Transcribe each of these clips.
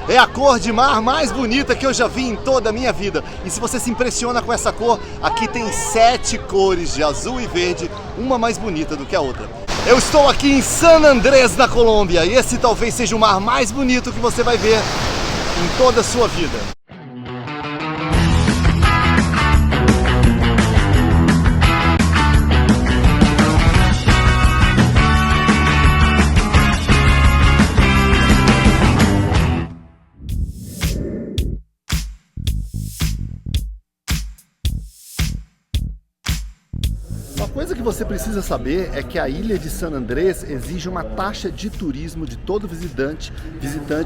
É a cor de mar mais bonita que eu já vi em toda a minha vida. E se você se impressiona com essa cor, aqui tem 7 cores de azul e verde, uma mais bonita do que a outra. Eu estou aqui em San Andrés, na Colômbia, e esse talvez seja o mar mais bonito que você vai ver em toda a sua vida. Uma coisa que você precisa saber é que a ilha de San Andrés exige uma taxa de turismo de todo visitante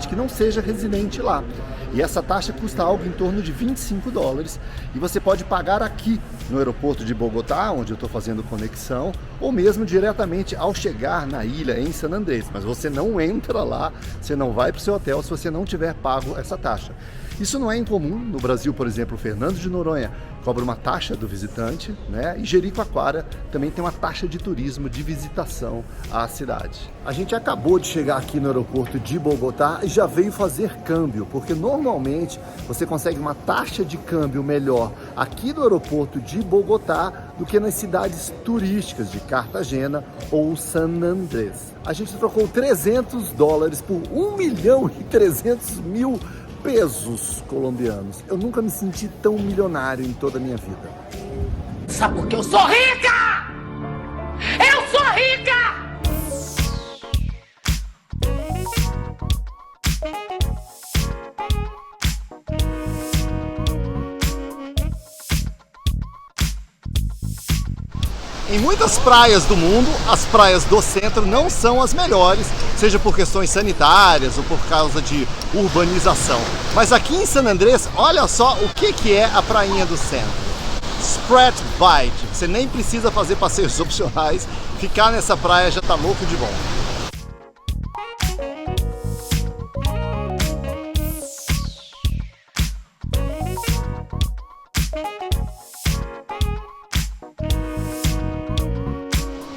que não seja residente lá. E essa taxa custa algo em torno de $25 e você pode pagar aqui no aeroporto de Bogotá, onde eu estou fazendo conexão, ou mesmo diretamente ao chegar na ilha em San Andrés. Mas você não entra lá, você não vai para o seu hotel se você não tiver pago essa taxa. Isso não é incomum. No Brasil, por exemplo, Fernando de Noronha cobra uma taxa do visitante, né? E Jericoacoara também tem uma taxa de turismo de visitação à cidade. A gente acabou de chegar aqui no aeroporto de Bogotá e já veio fazer câmbio, porque normalmente você consegue uma taxa de câmbio melhor aqui no aeroporto de Bogotá do que nas cidades turísticas de Cartagena ou San Andrés. A gente trocou $300 por 1.300.000 pesos colombianos. Eu nunca me senti tão milionário em toda a minha vida. Sabe por que eu sou rica? Eu sou rica! Em muitas praias do mundo, as praias do centro não são as melhores, seja por questões sanitárias ou por causa de urbanização. Mas aqui em San Andrés, olha só o que é a prainha do centro. Spread Bite. Você nem precisa fazer passeios opcionais, ficar nessa praia já tá louco de bom.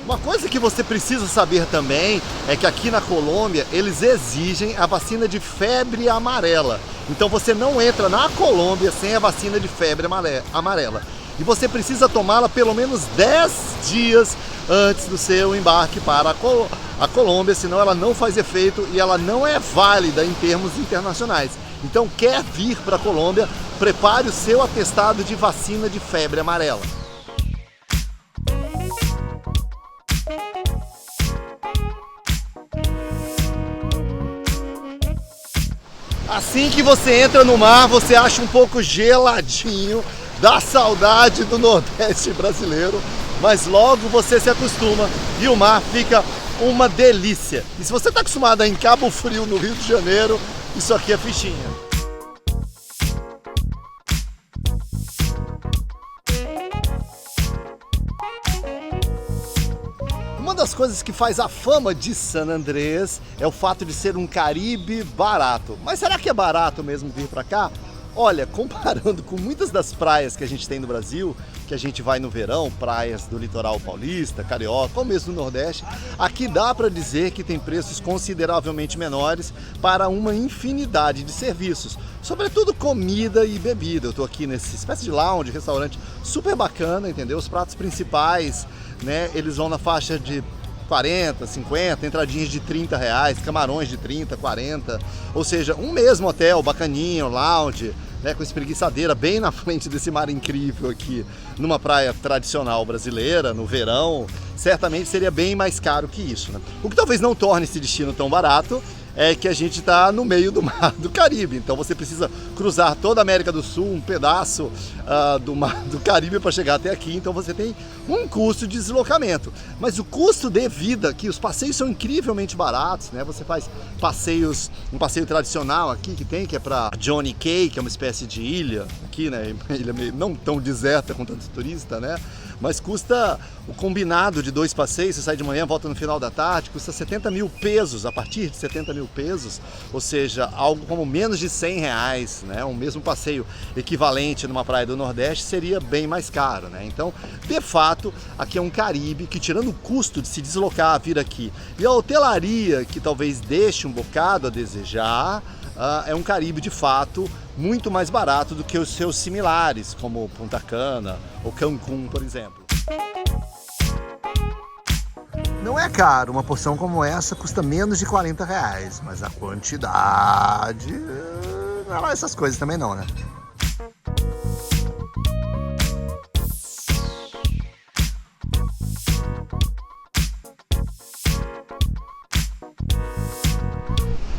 Uma coisa que você precisa saber também é que aqui na Colômbia eles exigem a vacina de febre amarela. Então você não entra na Colômbia sem a vacina de febre amarela. E você precisa tomá-la pelo menos 10 dias antes do seu embarque para a Colômbia, senão ela não faz efeito e ela não é válida em termos internacionais. Então quer vir para a Colômbia, prepare o seu atestado de vacina de febre amarela. Assim que você entra no mar, você acha um pouco geladinho, dá saudade do Nordeste brasileiro, mas logo você se acostuma e o mar fica uma delícia. E se você está acostumado a ir em Cabo Frio, no Rio de Janeiro, isso aqui é fichinha. Uma das coisas que faz a fama de San Andrés é o fato de ser um Caribe barato. Mas será que é barato mesmo vir para cá? Olha, comparando com muitas das praias que a gente tem no Brasil, que a gente vai no verão, praias do litoral paulista, carioca, ou mesmo do Nordeste, aqui dá para dizer que tem preços consideravelmente menores para uma infinidade de serviços, sobretudo comida e bebida. Eu estou aqui nessa espécie de lounge, restaurante super bacana, entendeu? Os pratos principais, né, eles vão na faixa de 40, 50, entradinhas de R$30, camarões de 30, 40, ou seja, um mesmo hotel, bacaninho, lounge, né, com espreguiçadeira bem na frente desse mar incrível aqui, numa praia tradicional brasileira, no verão, certamente seria bem mais caro que isso, né? O que talvez não torne esse destino tão barato é que a gente está no meio do mar do Caribe, então você precisa cruzar toda a América do Sul, um pedaço do mar do Caribe para chegar até aqui, então você tem um custo de deslocamento. Mas o custo de vida aqui, os passeios são incrivelmente baratos, né? Você faz passeios, um passeio tradicional aqui que é para Johnny Cay, que é uma espécie de ilha aqui, né? Ilha meio, não tão deserta com tantos turistas, né? Mas custa o combinado de 2 passeios, você sai de manhã, volta no final da tarde, custa 70 mil pesos, a partir de 70 mil pesos, ou seja, algo como menos de R$100, né? Um mesmo passeio equivalente numa praia do Nordeste seria bem mais caro, né? Então, de fato, aqui é um Caribe que, tirando o custo de se deslocar, vir aqui, e a hotelaria, que talvez deixe um bocado a desejar, é um Caribe de fato muito mais barato do que os seus similares, como Punta Cana ou Cancún, por exemplo. Não é caro, uma porção como essa custa menos de R$40, mas a quantidade não é lá essas coisas também não, né?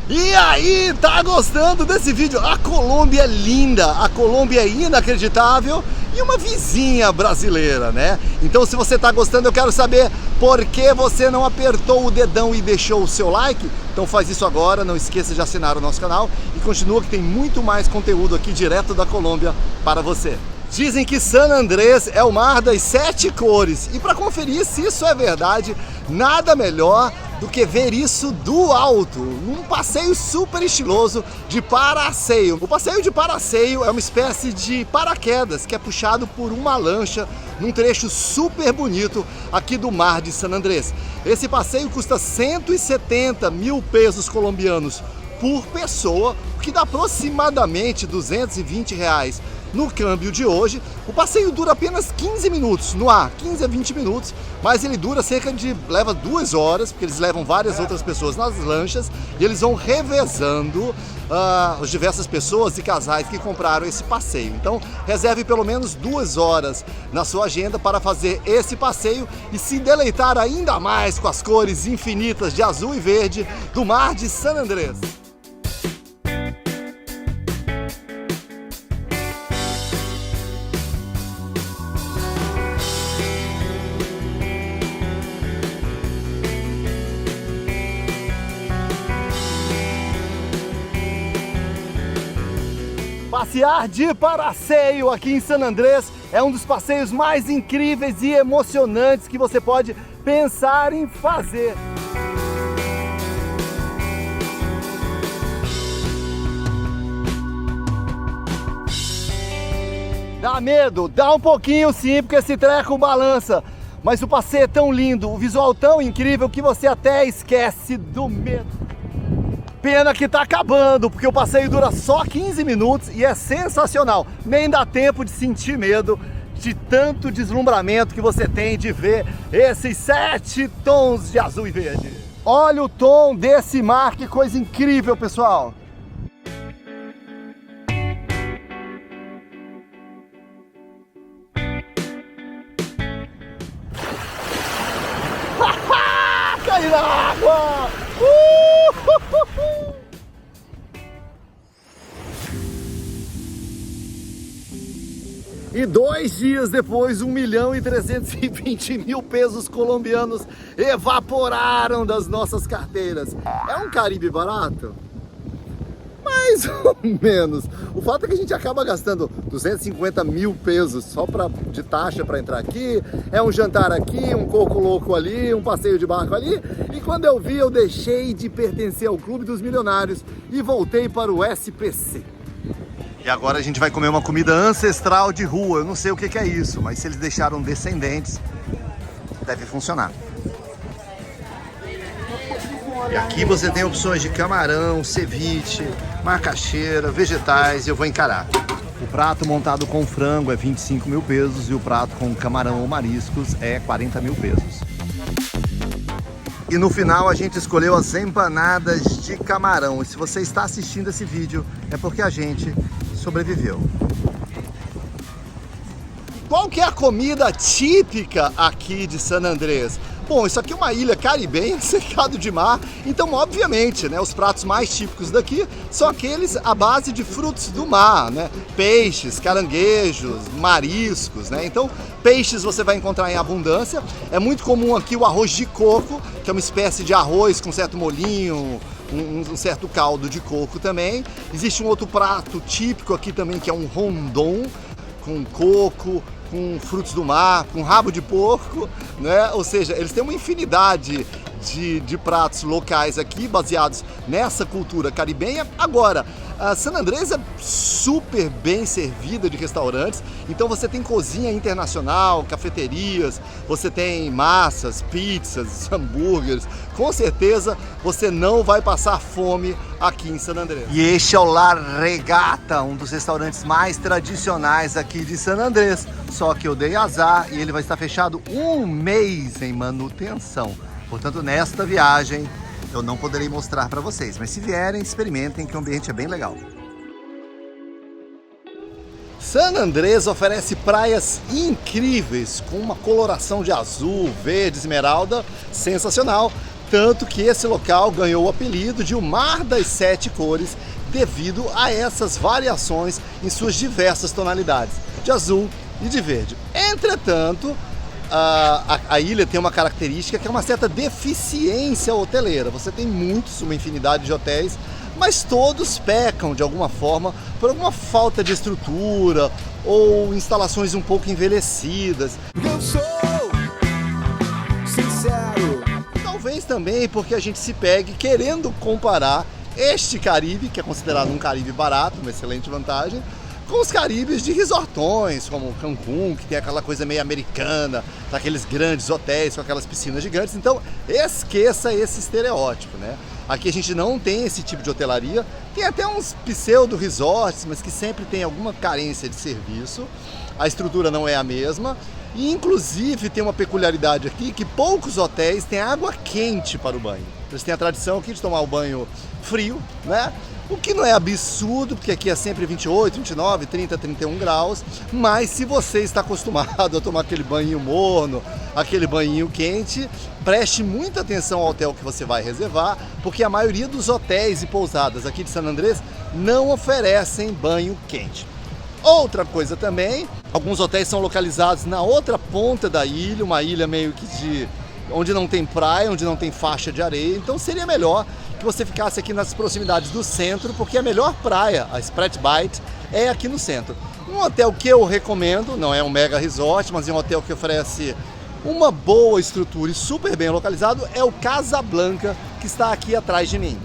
E aí, tá gostando desse vídeo? A Colômbia é linda, a Colômbia é inacreditável e uma vizinha brasileira, né? Então se você tá gostando, eu quero saber por que você não apertou o dedão e deixou o seu like. Então faz isso agora, não esqueça de assinar o nosso canal e continua que tem muito mais conteúdo aqui direto da Colômbia para você. Dizem que San Andrés é o mar das 7 cores e para conferir se isso é verdade, nada melhor do que ver isso do alto, num passeio super estiloso de paraceio. O passeio de paraceio é uma espécie de paraquedas que é puxado por uma lancha num trecho super bonito aqui do mar de San Andrés. Esse passeio custa 170 mil pesos colombianos por pessoa, o que dá aproximadamente R$220 no câmbio de hoje. O passeio dura apenas 15 minutos no ar, 15 a 20 minutos, mas ele dura leva 2 horas, porque eles levam várias outras pessoas nas lanchas e eles vão revezando as diversas pessoas e casais que compraram esse passeio. Então reserve pelo menos 2 horas na sua agenda para fazer esse passeio e se deleitar ainda mais com as cores infinitas de azul e verde do mar de San Andrés. Passear de paraceio aqui em San Andrés é um dos passeios mais incríveis e emocionantes que você pode pensar em fazer. Dá medo? Dá um pouquinho sim, porque esse treco balança. Mas o passeio é tão lindo, o visual tão incrível que você até esquece do medo. Pena que tá acabando, porque o passeio dura só 15 minutos e é sensacional. Nem dá tempo de sentir medo de tanto deslumbramento que você tem de ver esses 7 tons de azul e verde. Olha o tom desse mar, que coisa incrível, pessoal! Cai na água! E 2 dias depois, 1.320.000 pesos colombianos evaporaram das nossas carteiras. É um Caribe barato? Mais ou menos. O fato é que a gente acaba gastando 250 mil pesos só de taxa para entrar aqui, é um jantar aqui, um coco louco ali, um passeio de barco ali, e quando eu vi, eu deixei de pertencer ao Clube dos Milionários e voltei para o SPC. E agora a gente vai comer uma comida ancestral de rua. Eu não sei o que é isso, mas se eles deixaram descendentes, deve funcionar. E aqui você tem opções de camarão, ceviche, macaxeira, vegetais, e eu vou encarar. O prato montado com frango é 25 mil pesos e o prato com camarão ou mariscos é 40 mil pesos. E no final a gente escolheu as empanadas de camarão. E se você está assistindo esse vídeo, é porque a gente sobreviveu. Qual que é a comida típica aqui de San Andrés? Bom, isso aqui é uma ilha caribenha, cercado de mar, então obviamente, né, os pratos mais típicos daqui são aqueles à base de frutos do mar, né? Peixes, caranguejos, mariscos, né? Então, peixes você vai encontrar em abundância. É muito comum aqui o arroz de coco, que é uma espécie de arroz com certo molhinho, um certo caldo de coco também. Existe um outro prato típico aqui também, que é um rondon, com coco, com frutos do mar, com rabo de porco, né? Ou seja, eles têm uma infinidade de pratos locais aqui, baseados nessa cultura caribenha. Agora, A San Andrés é super bem servida de restaurantes, então você tem cozinha internacional, cafeterias, você tem massas, pizzas, hambúrgueres. Com certeza você não vai passar fome aqui em San Andrés. E este é o La Regata, um dos restaurantes mais tradicionais aqui de San Andrés. Só que eu dei azar e ele vai estar fechado um mês em manutenção. Portanto, nesta viagem eu não poderei mostrar para vocês, mas se vierem, experimentem que o ambiente é bem legal. San Andrés oferece praias incríveis, com uma coloração de azul, verde, esmeralda, sensacional. Tanto que esse local ganhou o apelido de o Mar das Sete Cores, devido a essas variações em suas diversas tonalidades, de azul e de verde. Entretanto, a ilha tem uma característica que é uma certa deficiência hoteleira. Você tem uma infinidade de hotéis, mas todos pecam de alguma forma por alguma falta de estrutura ou instalações um pouco envelhecidas. Eu sou sincero. Talvez também porque a gente se pegue querendo comparar este Caribe, que é considerado um Caribe barato, uma excelente vantagem, com os Caribes de resortões, como Cancún, que tem aquela coisa meio americana, daqueles grandes hotéis com aquelas piscinas gigantes. Então, esqueça esse estereótipo, né? Aqui a gente não tem esse tipo de hotelaria, tem até uns pseudo-resorts, mas que sempre tem alguma carência de serviço, a estrutura não é a mesma, e inclusive tem uma peculiaridade aqui, que poucos hotéis têm água quente para o banho. Eles têm a tradição aqui de tomar o banho frio, né? O que não é absurdo, porque aqui é sempre 28, 29, 30, 31 graus, mas se você está acostumado a tomar aquele banho morno, aquele banho quente, preste muita atenção ao hotel que você vai reservar, porque a maioria dos hotéis e pousadas aqui de San Andrés não oferecem banho quente. Outra coisa também, alguns hotéis são localizados na outra ponta da ilha, uma ilha meio que onde não tem praia, onde não tem faixa de areia, então seria melhor que você ficasse aqui nas proximidades do centro, porque a melhor praia, a Spratbite, é aqui no centro. Um hotel que eu recomendo, não é um mega resort, mas é um hotel que oferece uma boa estrutura e super bem localizado, é o Casablanca, que está aqui atrás de mim.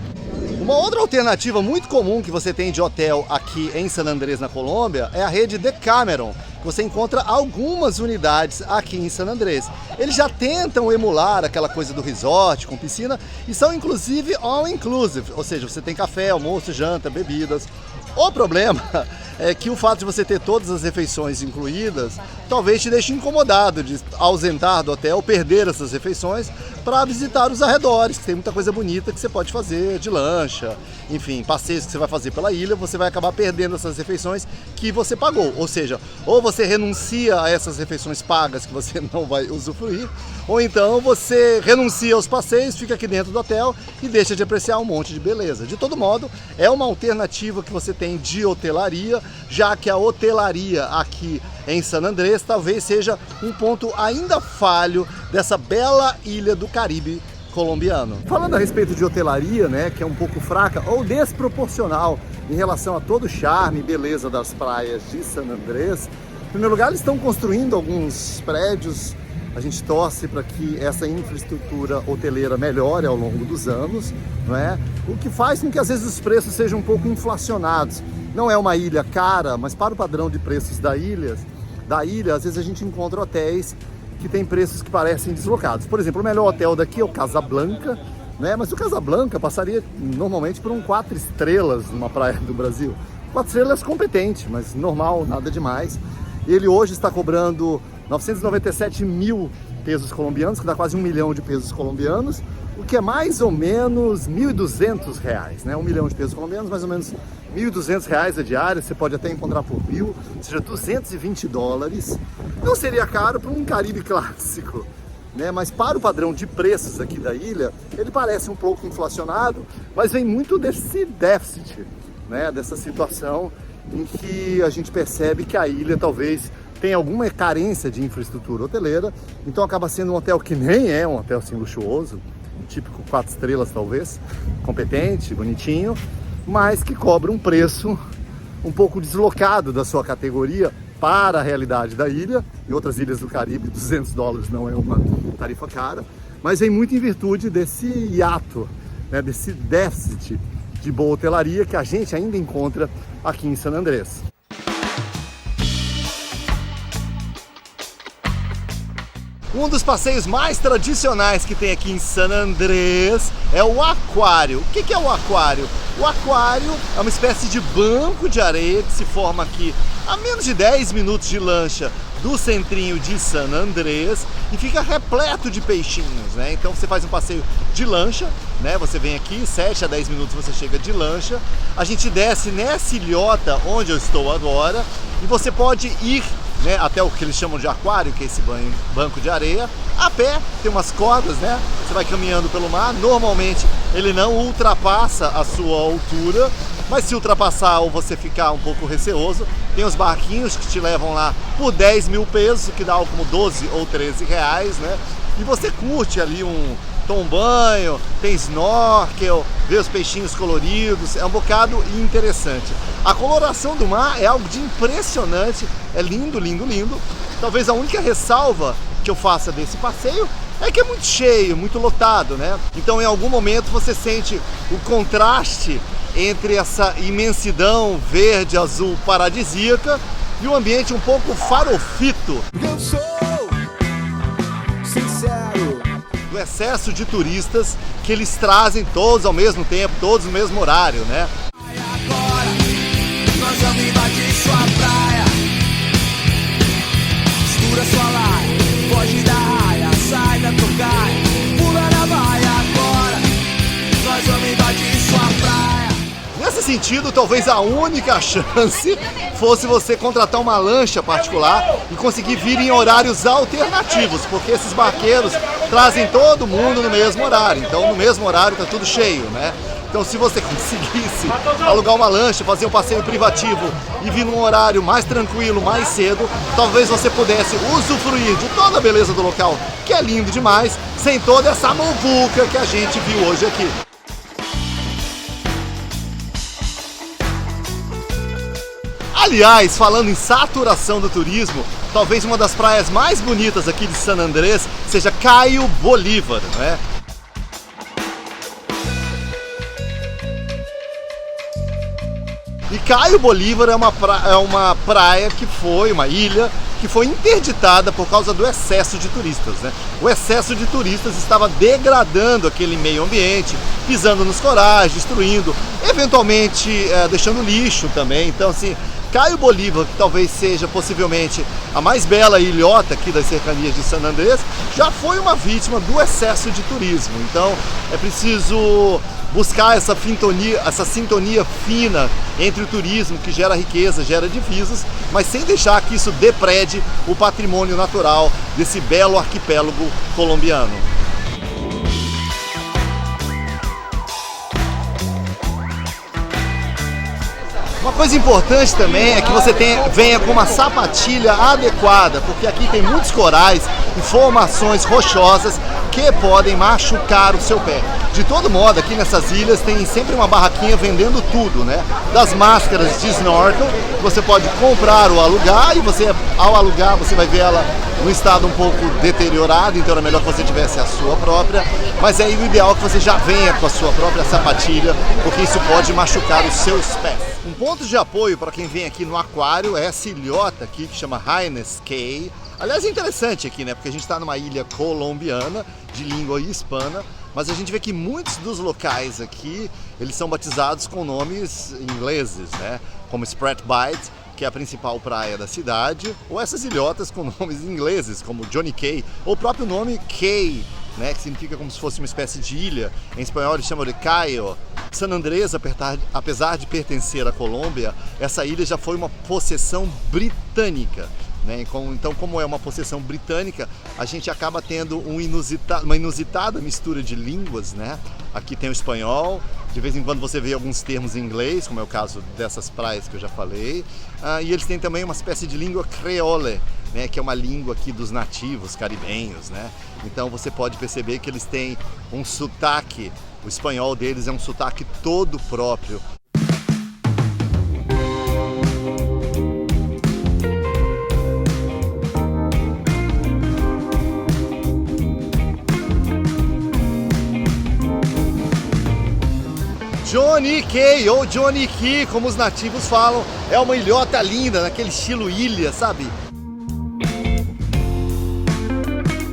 Uma outra alternativa muito comum que você tem de hotel aqui em San Andrés, na Colômbia, é a rede Decameron. Você encontra algumas unidades aqui em San Andrés. Eles já tentam emular aquela coisa do resort com piscina e são inclusive all inclusive, ou seja, você tem café, almoço, janta, bebidas. O problema é que o fato de você ter todas as refeições incluídas talvez te deixe incomodado de ausentar do hotel, perder essas refeições para visitar os arredores, que tem muita coisa bonita que você pode fazer de lancha, enfim, passeios que você vai fazer pela ilha, você vai acabar perdendo essas refeições que você pagou. Ou seja, ou você renuncia a essas refeições pagas que você não vai usufruir, ou então você renuncia aos passeios, fica aqui dentro do hotel e deixa de apreciar um monte de beleza. De todo modo, é uma alternativa que você tem de hotelaria, já que a hotelaria aqui em San Andrés talvez seja um ponto ainda falho dessa bela ilha do Caribe colombiano. Falando a respeito de hotelaria, né, que é um pouco fraca ou desproporcional em relação a todo o charme e beleza das praias de San Andrés, em primeiro lugar, eles estão construindo alguns prédios. A gente torce para que essa infraestrutura hoteleira melhore ao longo dos anos, não é? O que faz com que às vezes os preços sejam um pouco inflacionados. Não é uma ilha cara, mas para o padrão de preços da ilha, às vezes a gente encontra hotéis que têm preços que parecem deslocados. Por exemplo, o melhor hotel daqui é o Casablanca, né? Mas o Casablanca passaria normalmente por um 4 estrelas numa praia do Brasil. 4 estrelas competente, mas normal, nada demais. Ele hoje está cobrando 997 mil pesos colombianos, que dá quase 1 milhão de pesos colombianos, o que é mais ou menos R$1.200, né? 1 milhão de pesos colombianos, mais ou menos R$1.200 a diária, você pode até encontrar por mil, ou seja, $220. Não seria caro para um Caribe clássico, né? Mas para o padrão de preços aqui da ilha, ele parece um pouco inflacionado, mas vem muito desse déficit, né? Dessa situação em que a gente percebe que a ilha talvez tenha alguma carência de infraestrutura hoteleira, então acaba sendo um hotel que nem é um hotel assim luxuoso, um típico 4 estrelas talvez, competente, bonitinho, mas que cobra um preço um pouco deslocado da sua categoria para a realidade da ilha. Em outras ilhas do Caribe, $200 não é uma tarifa cara, mas vem muito em virtude desse hiato, né, desse déficit de boa hotelaria que a gente ainda encontra aqui em San Andrés. Um dos passeios mais tradicionais que tem aqui em San Andrés é o aquário. O que é o aquário? O aquário é uma espécie de banco de areia que se forma aqui a menos de 10 minutos de lancha do centrinho de San Andrés e fica repleto de peixinhos, né? Então você faz um passeio de lancha, né? Você vem aqui, 7 a 10 minutos você chega de lancha. A gente desce nessa ilhota onde eu estou agora e você pode ir, né, até o que eles chamam de aquário, que é esse banco de areia, a pé, tem umas cordas, né? Você vai caminhando pelo mar, normalmente ele não ultrapassa a sua altura, mas se ultrapassar ou você ficar um pouco receoso, tem os barquinhos que te levam lá por 10 mil pesos, que dá algo como 12 ou 13 reais, né? E você curte ali toma um banho, tem snorkel, vê os peixinhos coloridos, é um bocado interessante. A coloração do mar é algo de impressionante, é lindo, lindo, lindo. Talvez a única ressalva que eu faça desse passeio é que é muito cheio, muito lotado, né? Então em algum momento você sente o contraste entre essa imensidão verde, azul, paradisíaca e um ambiente um pouco farofito. Eu sou sincero. Do excesso de turistas que eles trazem todos ao mesmo tempo, todos no mesmo horário, né? Agora nós vamos invadir sua praia. Mistura sua laia, foge da raia, sai da tocaia, pula na baia. Agora nós vamos invadir sua praia. Nesse sentido, talvez a única chance fosse você contratar uma lancha particular e conseguir vir em horários alternativos, porque esses barqueiros trazem todo mundo no mesmo horário, então no mesmo horário tá tudo cheio, né? Então se você conseguisse alugar uma lancha, fazer um passeio privativo e vir num horário mais tranquilo, mais cedo, talvez você pudesse usufruir de toda a beleza do local, que é lindo demais, sem toda essa muvuca que a gente viu hoje aqui. Aliás, falando em saturação do turismo, talvez uma das praias mais bonitas aqui de San Andrés seja Cayo Bolívar, né? E Cayo Bolívar é uma praia que foi, uma ilha, que foi interditada por causa do excesso de turistas, né? O excesso de turistas estava degradando aquele meio ambiente, pisando nos corais, destruindo, eventualmente deixando lixo também. Então, assim, Cayo Bolívar, que talvez seja possivelmente a mais bela ilhota aqui das cercanias de San Andrés, já foi uma vítima do excesso de turismo. Então é preciso buscar essa sintonia fina entre o turismo, que gera riqueza, gera divisas, mas sem deixar que isso deprede o patrimônio natural desse belo arquipélago colombiano. Uma coisa importante também é que você venha com uma sapatilha adequada, porque aqui tem muitos corais e formações rochosas que podem machucar o seu pé. De todo modo, aqui nessas ilhas tem sempre uma barraquinha vendendo tudo, né? Das máscaras de snorkel, você pode comprar ou alugar, e ao alugar você vai ver ela no estado um pouco deteriorado, então era melhor que você tivesse a sua própria, mas é o ideal que você já venha com a sua própria sapatilha, porque isso pode machucar os seus pés. Um ponto de apoio para quem vem aqui no aquário é essa ilhota aqui que chama Haines Cay. Aliás, é interessante aqui, né? Porque a gente está numa ilha colombiana de língua hispana, mas a gente vê que muitos dos locais aqui, eles são batizados com nomes ingleses, né? Como Sprat Bight, que é a principal praia da cidade, ou essas ilhotas com nomes ingleses, como Johnny Cay, ou o próprio nome Cay, né, que significa como se fosse uma espécie de ilha. Em espanhol eles chamam de Cayo. San Andrés, apesar de pertencer à Colômbia, essa ilha já foi uma possessão britânica, né? Então, como é uma possessão britânica, a gente acaba tendo uma inusitada mistura de línguas, né? Aqui tem o espanhol, de vez em quando você vê alguns termos em inglês, como é o caso dessas praias que eu já falei, e eles têm também uma espécie de língua creole, né, que é uma língua aqui dos nativos caribenhos, né? Então você pode perceber que eles têm um sotaque, o espanhol deles é um sotaque todo próprio. Johnny Cay, ou Johnny Key, como os nativos falam. É uma ilhota linda, naquele estilo ilha, sabe?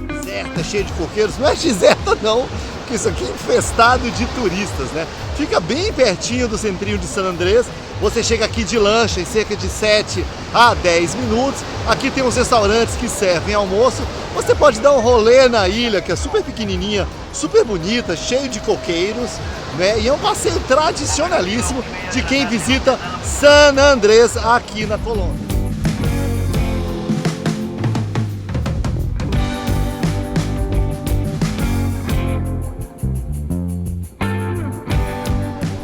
Deserta, cheio de coqueiros. Não é deserta não, porque isso aqui é infestado de turistas, né? Fica bem pertinho do centrinho de San Andrés. Você chega aqui de lancha em cerca de 7 a 10 minutos. Aqui tem uns restaurantes que servem almoço. Você pode dar um rolê na ilha, que é super pequenininha, super bonita, cheio de coqueiros, né? E é um passeio tradicionalíssimo de quem visita San Andrés aqui na Colômbia.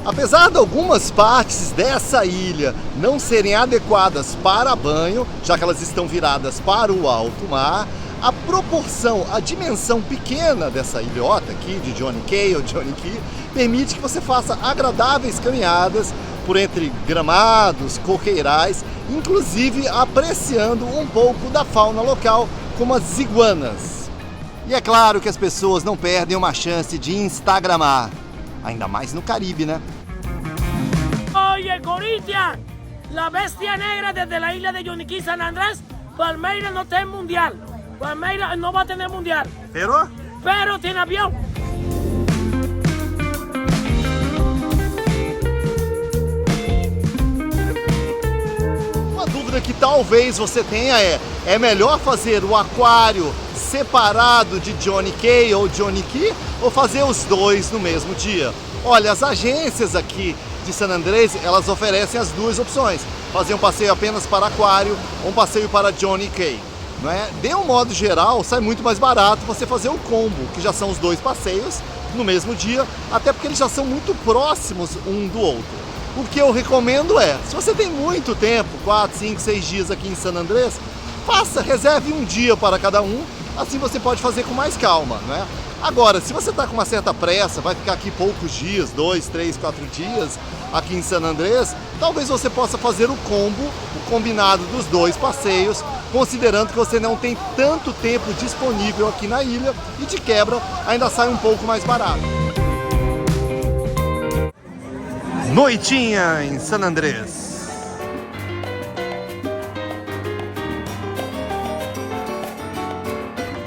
Apesar de algumas partes dessa ilha não serem adequadas para banho, já que elas estão viradas para o alto mar, a proporção, a dimensão pequena dessa ilhota aqui, de Johnny Cay ou Johnny Key, permite que você faça agradáveis caminhadas por entre gramados, coqueirais, inclusive apreciando um pouco da fauna local, como as iguanas. E é claro que as pessoas não perdem uma chance de instagramar, ainda mais no Caribe, né? Oye, Corinthians, la bestia negra desde la isla de Johnny Cay, San Andrés, Palmeiras no está en mundial. Palmeiras no va a tener mundial. Pero tiene avión. Uma dúvida que talvez você tenha é melhor fazer o aquário separado de Johnny Cay ou Johnny Key ou fazer os dois no mesmo dia? Olha, as agências aqui de San Andrés, elas oferecem as duas opções. Fazer um passeio apenas para aquário ou um passeio para Johnny Cay. Não é? De um modo geral, sai muito mais barato você fazer o combo, que já são os dois passeios no mesmo dia, até porque eles já são muito próximos um do outro. O que eu recomendo é, se você tem muito tempo, 4, 5, 6 dias aqui em San Andrés, reserve um dia para cada um, assim você pode fazer com mais calma, né? Agora, se você está com uma certa pressa, vai ficar aqui poucos dias, 2, 3, 4 dias aqui em San Andrés, talvez você possa fazer o combo, o combinado dos dois passeios, considerando que você não tem tanto tempo disponível aqui na ilha e de quebra ainda sai um pouco mais barato. Noitinha em San Andrés.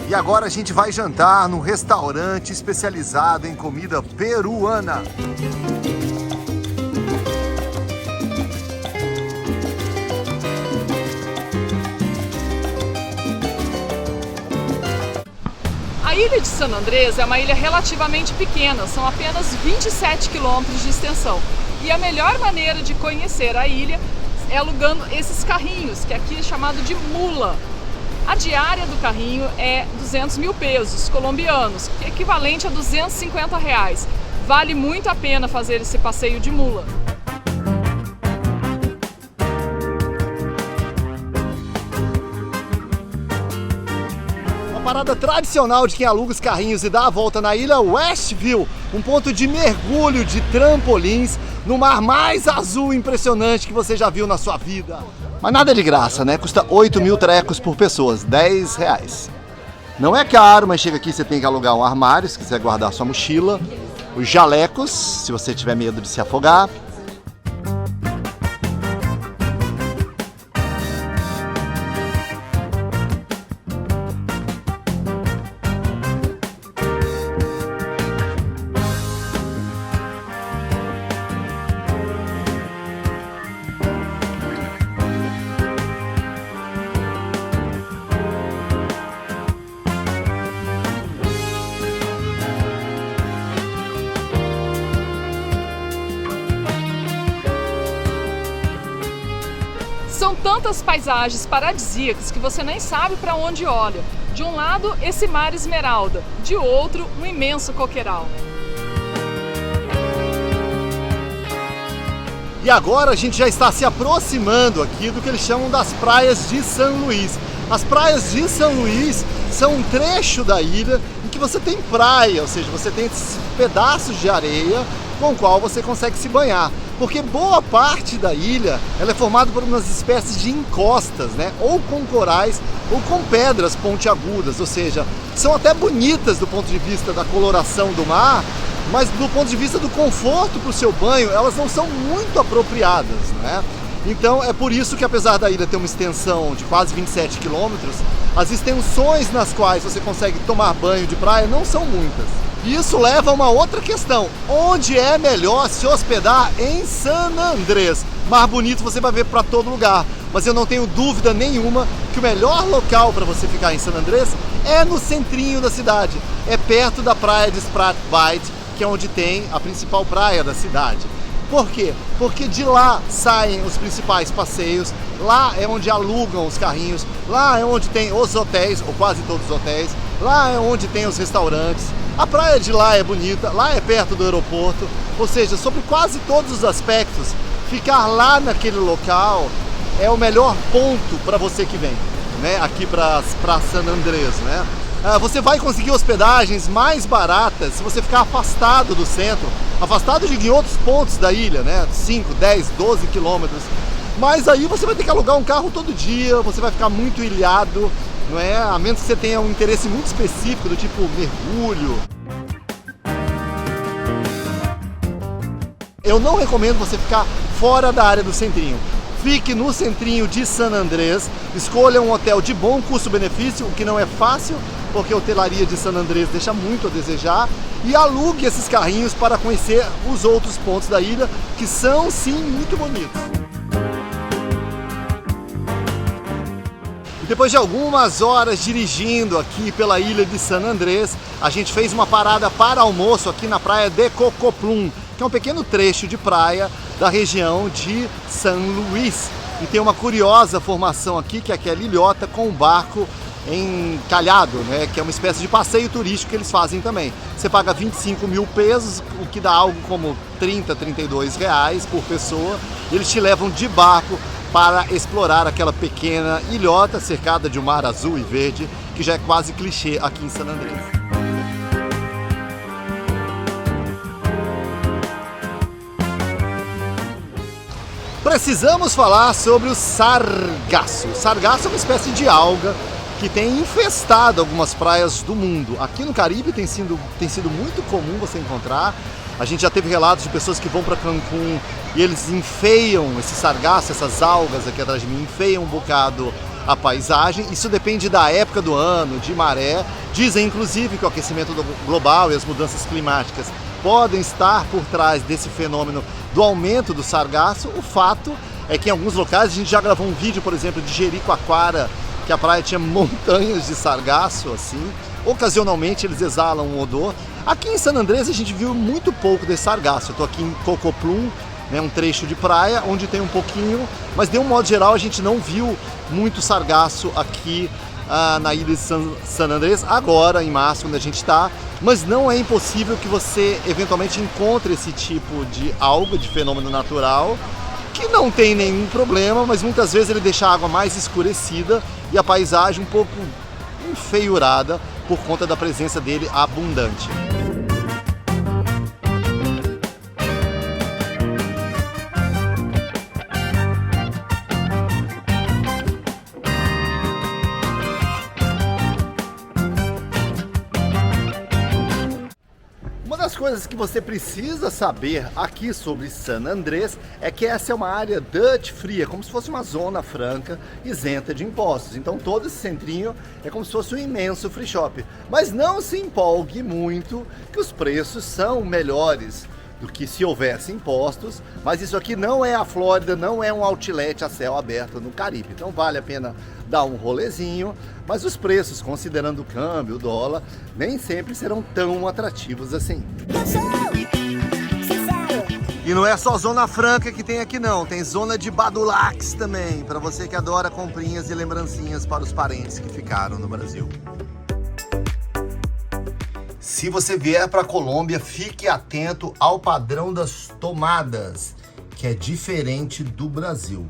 E agora a gente vai jantar num restaurante especializado em comida peruana. A ilha de San Andrés é uma ilha relativamente pequena, são apenas 27 quilômetros de extensão. E a melhor maneira de conhecer a ilha é alugando esses carrinhos, que aqui é chamado de mula. A diária do carrinho é 200 mil pesos colombianos, que é equivalente a R$250. Vale muito a pena fazer esse passeio de mula. Uma parada tradicional de quem aluga os carrinhos e dá a volta na ilha Westview, um ponto de mergulho de trampolins no mar mais azul impressionante que você já viu na sua vida. Mas nada de graça, né? Custa 8 mil trecos por pessoa, R$10. Não é caro, mas chega aqui você tem que alugar um armário, se quiser guardar sua mochila, os jalecos, se você tiver medo de se afogar. São tantas paisagens paradisíacas que você nem sabe para onde olha. De um lado, esse mar esmeralda, de outro, um imenso coqueiral. E agora a gente já está se aproximando aqui do que eles chamam das praias de San Luis. As praias de San Luis são um trecho da ilha em que você tem praia, ou seja, você tem esses pedaços de areia com o qual você consegue se banhar. Porque boa parte da ilha ela é formada por umas espécies de encostas, né? Ou com corais ou com pedras pontiagudas, ou seja, são até bonitas do ponto de vista da coloração do mar, mas do ponto de vista do conforto para o seu banho, elas não são muito apropriadas, né? Então é por isso que, apesar da ilha ter uma extensão de quase 27 quilômetros, as extensões nas quais você consegue tomar banho de praia não são muitas. E isso leva a uma outra questão: onde é melhor se hospedar em San Andrés? Mar Bonito você vai ver para todo lugar, mas eu não tenho dúvida nenhuma que o melhor local para você ficar em San Andrés é no centrinho da cidade, é perto da praia de Spratbite, que é onde tem a principal praia da cidade. Por quê? Porque de lá saem os principais passeios, lá é onde alugam os carrinhos, lá é onde tem os hotéis, ou quase todos os hotéis, lá é onde tem os restaurantes. A praia de lá é bonita, lá é perto do aeroporto, ou seja, sobre quase todos os aspectos, ficar lá naquele local é o melhor ponto para você que vem, né? Aqui para San Andrés, né? Você vai conseguir hospedagens mais baratas se você ficar afastado do centro, afastado de outros pontos da ilha, né? 5, 10, 12 quilômetros. Mas aí você vai ter que alugar um carro todo dia, você vai ficar muito ilhado, não é? A menos que você tenha um interesse muito específico, do tipo mergulho. Eu não recomendo você ficar fora da área do centrinho. Fique no centrinho de San Andrés, escolha um hotel de bom custo-benefício, o que não é fácil, porque a hotelaria de San Andrés deixa muito a desejar, e alugue esses carrinhos para conhecer os outros pontos da ilha, que são sim muito bonitos. E depois de algumas horas dirigindo aqui pela ilha de San Andrés, a gente fez uma parada para almoço aqui na praia de Cocoplum, que é um pequeno trecho de praia da região de San Luis. E tem uma curiosa formação aqui, que é aquela ilhota com um barco encalhado, né? Que é uma espécie de passeio turístico que eles fazem também. Você paga 25 mil pesos, o que dá algo como 30, 32 reais por pessoa. E eles te levam de barco para explorar aquela pequena ilhota cercada de um mar azul e verde, que já é quase clichê aqui em San Andrés. Precisamos falar sobre o sargaço. O sargaço é uma espécie de alga que tem infestado algumas praias do mundo. Aqui no Caribe tem sido muito comum você encontrar. A gente já teve relatos de pessoas que vão para Cancún e eles enfeiam esse sargaço, essas algas aqui atrás de mim, enfeiam um bocado a paisagem. Isso depende da época do ano, de maré. Dizem inclusive que o aquecimento global e as mudanças climáticas podem estar por trás desse fenômeno do aumento do sargaço. O fato é que em alguns locais, a gente já gravou um vídeo, por exemplo, de Jericoacoara, que a praia tinha montanhas de sargaço, assim. Ocasionalmente eles exalam um odor. Aqui em San Andrés a gente viu muito pouco desse sargaço. Eu estou aqui em Cocoplum, né, um trecho de praia onde tem um pouquinho, mas de um modo geral a gente não viu muito sargaço aqui na ilha de San Andrés, agora em março, quando a gente está. Mas não é impossível que você eventualmente encontre esse tipo de alga, de fenômeno natural, que não tem nenhum problema, mas muitas vezes ele deixa a água mais escurecida e a paisagem um pouco enfeiurada por conta da presença dele abundante. Uma das coisas que você precisa saber aqui sobre San Andrés é que essa é uma área Dutch Free, como se fosse uma zona franca isenta de impostos. Então todo esse centrinho é como se fosse um imenso free shop. Mas não se empolgue muito que os preços são melhores do que se houvesse impostos, mas isso aqui não é a Flórida, não é um outlet a céu aberto no Caribe. Então vale a pena dar um rolezinho, mas os preços, considerando o câmbio, o dólar, nem sempre serão tão atrativos assim. E não é só Zona Franca que tem aqui não, tem zona de Badulaques também, para você que adora comprinhas e lembrancinhas para os parentes que ficaram no Brasil. Se você vier para a Colômbia, fique atento ao padrão das tomadas, que é diferente do Brasil.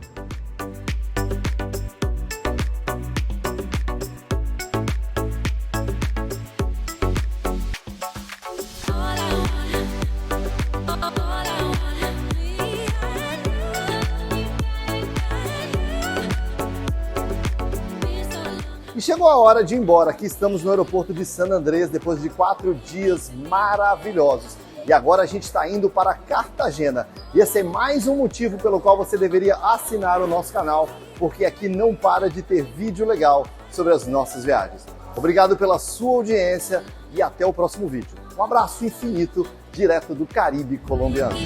E chegou a hora de ir embora. Aqui estamos no aeroporto de San Andrés depois de 4 dias maravilhosos. e agora a gente está indo para Cartagena. E esse é mais um motivo pelo qual você deveria assinar o nosso canal, porque aqui não para de ter vídeo legal sobre as nossas viagens. Obrigado pela sua audiência e até o próximo vídeo. Um abraço infinito, direto do Caribe colombiano.